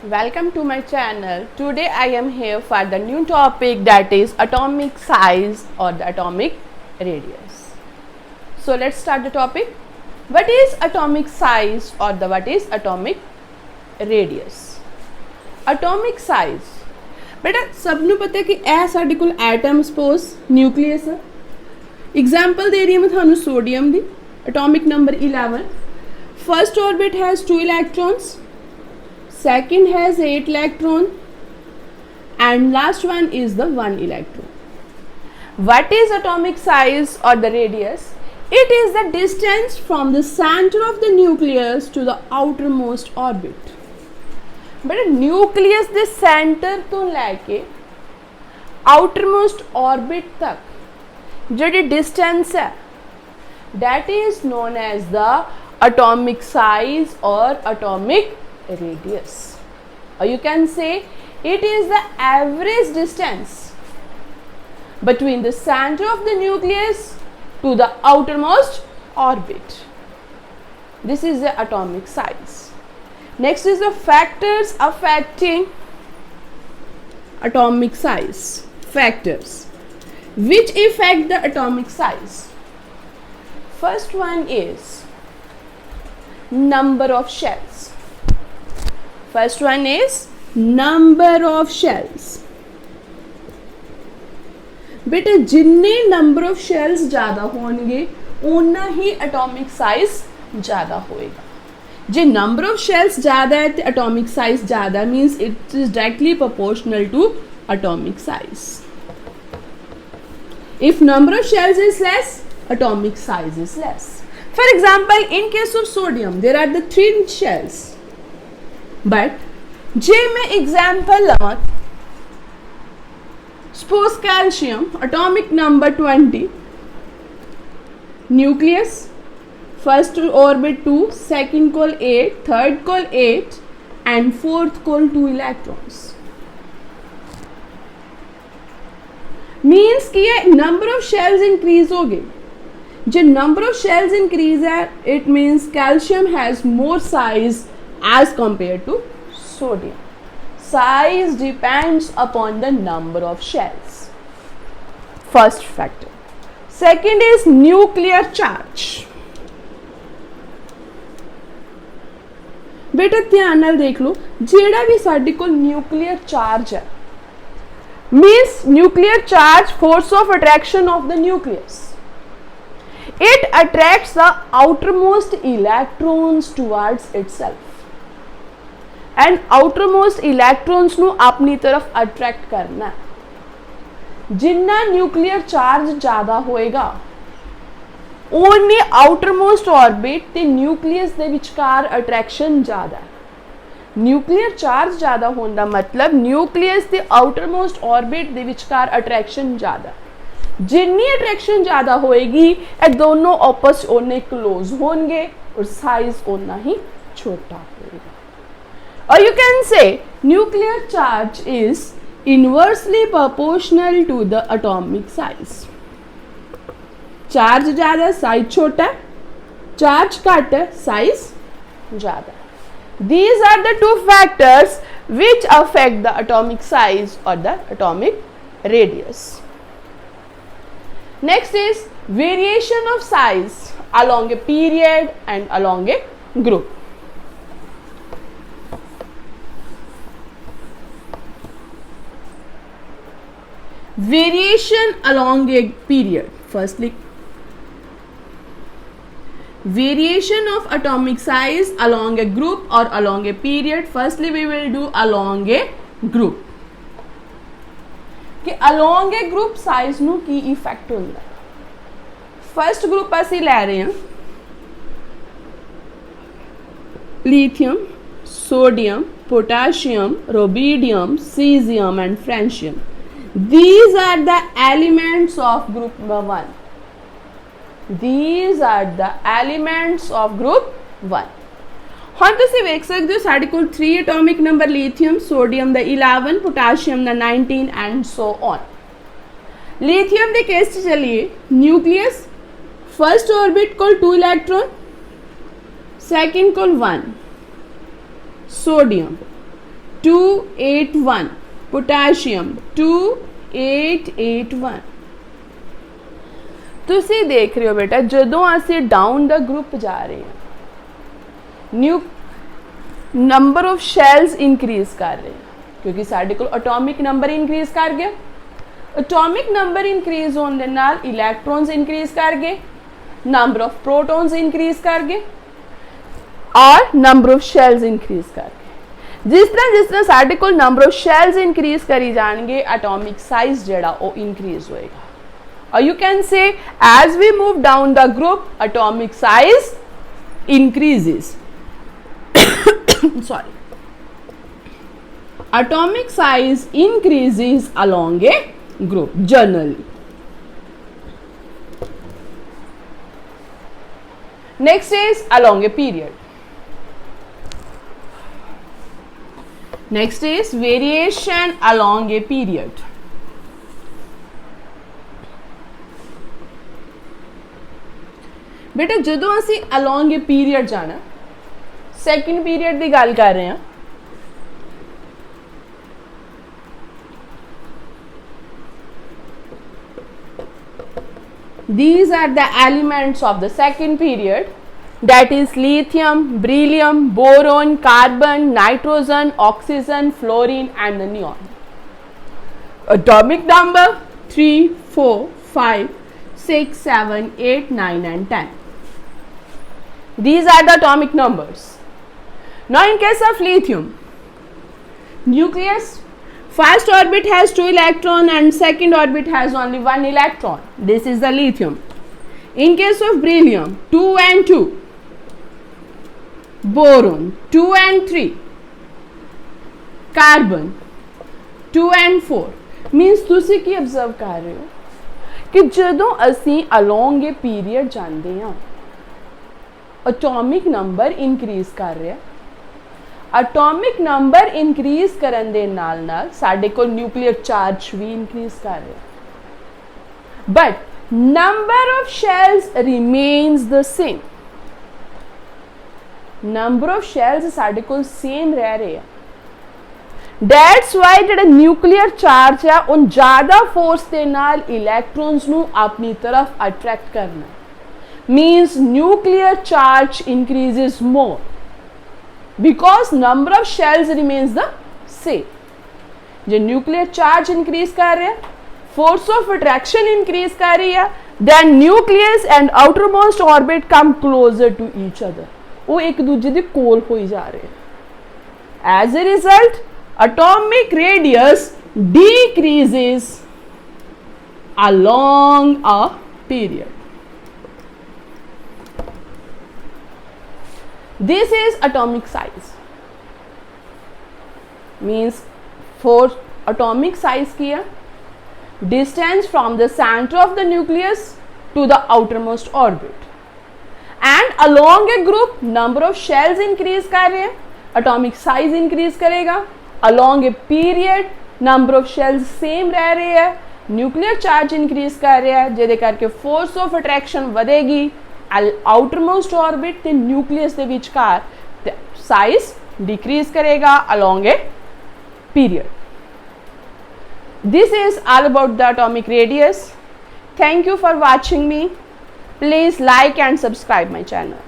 Welcome to my channel. Today I am here for the new topic, that is atomic size or the atomic radius. So let's start the topic. What is atomic size or what is atomic radius? Atomic size, बेटा सबनों पता है कि ए साडे कोल atom suppose nucleus है. Example दे रही हूँ मैं थानू सोडियम दी. Atomic number 11. First orbit has 2 electrons, second has 8 electron and last one is the 1 electron. What is atomic size or the radius? It is the distance from the center of the nucleus to the outermost orbit. But nucleus the center तो लेके outermost orbit तक जो distance है, that is known as the atomic size or atomic radius, or you can say it is the average distance between the center of the nucleus to the outermost orbit. This is the atomic size. Next is the factors affecting atomic size. Factors which affect the atomic size. First one is number of shells. First one is number of shells. बेटे जिन्ने number of shells ज़्यादा होंगे उतना ही atomic size ज़्यादा होएगा. जे number of shells ज़्यादा है तो एटॉमिक साइज ज़्यादा means it is directly proportional to atomic size. If number of shells is less, atomic size is less. For example, in case of sodium, there are the 3 shells. But जे मैं example लवां, suppose calcium, atomic number 20, nucleus, first orbit 2, second call 8, third call 8, and fourth call 2 electrons. Means कि ये number of shells increase हो गए. जो number of shells increase है, it means calcium has more size as compared to sodium. Size depends upon the number of shells. First factor. Second is nuclear charge. बेटा ध्यान नाल देख लो, जेड़ा भी साडे कोल न्यूक्लियर चार्ज है means nuclear charge, force of attraction of the nucleus. It attracts the outermost electrons towards itself. And outermost electrons ਨੂੰ ਆਪਣੀ ਤਰਫ attract ਕਰਨਾ. ਜਿੰਨਾ nuclear charge ਜ਼ਿਆਦਾ ਹੋਏਗਾ ਉਨੀ outermost orbit ਤੇ nucleus ਦੇ ਵਿਚਕਾਰ attraction ਜ਼ਿਆਦਾ ਹੈ. Nuclear charge ਜ਼ਿਆਦਾ ਹੋਣ ਦਾ ਮਤਲਬ nucleus ਤੇ outermost orbit ਦੇ ਵਿਚਕਾਰ attraction ਜ਼ਿਆਦਾ. जिन्नी अट्रैक्शन ज़्यादा होएगी ये दोनों आपस ओने क्लोज होंगे और साइज ओना ही छोटा होगा. और you can say nuclear charge is inversely proportional to the atomic size. Charge ज़्यादा साइज छोटा, चार्ज घट है साइज ज़्यादा. These are the 2 factors which affect the atomic size or the atomic radius. Next is variation of size along a period and along a group. Variation along a period. Firstly, variation of atomic size along a group or along a period. Firstly, we will do along a group. कि along a group size ਨੂੰ ਕੀ effect ਹੁੰਦਾ. First group ਅਸੀਂ ਲੈ ਰਹੇ ਹਾਂ lithium, sodium, potassium, rubidium, cesium and francium. These are the elements of group number 1. These are the elements of group 1. ਹੁਣ ਤੁਸੀਂ ਵੇਖ ਸਕਦੇ ਹੋ ਸਾਡੇ ਕੋਲ 3 atomic number lithium, sodium the 11, potassium the 19 and so on. Lithium ਦੇ case ਚ चलिए, न्यूक्लियस फर्स्ट ऑर्बिट ਕੋਲ 2 इलेक्ट्रॉन, सेकंड ਕੋਲ 1, सोडियम 281 पोटैशियम 2881 ਤੁਸੀਂ ਦੇਖ ਰਹੇ ਹੋ ਬੇਟਾ ਜਦੋਂ ਅਸੀਂ ਡਾਊਨ ਦਾ ਗਰੁੱਪ ਜਾ ਰਹੇ ਹਾਂ new number of shells increase ਕਰ ਰਹੇ ਹਾਂ ਕਿਉਂਕਿ ਸਾਡੇ ਕੋਲ ਐਟੋਮਿਕ ਨੰਬਰ ਇਨਕਰੀਜ਼ ਕਰ ਗਿਆ ਐਟੋਮਿਕ ਨੰਬਰ ਇਨਕਰੀਜ਼ ਹੋਣ ਦੇ ਨਾਲ ਇਲੈਕਟ੍ਰॉन्स ਇਨਕਰੀਜ਼ ਕਰ ਗਏ ਨੰਬਰ ਆਫ ਪ੍ਰੋਟੋਨਸ ਇਨਕਰੀਜ਼ ਕਰ ਗਏ ਔਰ ਨੰਬਰ ਆਫ ਸ਼ੈਲਸ ਇਨਕਰੀਜ਼ ਕਰ ਗਏ जिस तरह साढ़े को नंबर ऑफ शेल्स इंक्रीज करी जाएंगे एटॉमिक साइज जड़ा वो इंक्रीज होएगा और you can say as we move down the group atomic size increases sorry atomic size increases along a group generally. Next is along a period. Next is variation along a period. बेटा ਜਦੋਂ ਅਸੀਂ along a period ਜਾਣਾ second period ਦੀ ਗੱਲ ਕਰ ਰਹੇ ਹਾਂ these are the elements of the second period that is lithium, beryllium, boron, carbon, nitrogen, oxygen, fluorine and the neon. Atomic number 3, 4, 5, 6, 7, 8, 9 and 10. These are the atomic numbers. Now in case of lithium, nucleus, first orbit has 2 electrons and second orbit has only 1 electron. This is the lithium. In case of beryllium, 2 and 2. Boron 2 and 3, carbon 2 and 4 means ਤੁਸੀਂ ਕੀ observe ਕਰ ਰਹੇ ਹੋ ਕਿ ਜਦੋਂ ਅਸੀਂ along a period ਜਾਂਦੇ ਹਾਂ atomic number increase ਕਰ ਰਿਹਾ atomic number increase ਕਰਨ ਦੇ ਨਾਲ ਨਾਲ ਸਾਡੇ ਕੋਲ nuclear charge ਵੀ increase ਕਰ ਰਿਹਾ but number of shells remains the same. Number of shells साढ़े को सेम रह रहे हैं दैट्स वाई जो न्यूक्लियर चार्ज है उन ज़्यादा फोर्स के नाल इलैक्ट्रॉन्स नू अपनी तरफ अट्रैक्ट करना means nuclear charge increases more because number of shells remains the same जो न्यूक्लियर चार्ज इंक्रीज कर रहे हैं फोर्स ऑफ अट्रैक्शन इंक्रीज कर रही है then nucleus and outermost orbit come closer to each other वो एक दूजे दे कोल होई जा रहे हैं as a result atomic radius decreases along a period. This is atomic size means for atomic size किया distance from the center of the nucleus to the outermost orbit and along a group number of shells increase कर रहे हैं atomic size increase करेगा along a period number of shells same रह रहे हैं nuclear charge increase कर रहे हैं ਜਿਹਦੇ ਕਰਕੇ force of attraction ਵਧੇਗੀ outermost orbit ਤੇ nucleus ਦੇ ਵਿਚਕਾਰ size decrease करेगा along a period. This is all about the atomic radius. Thank you for watching me. Please like and subscribe my channel.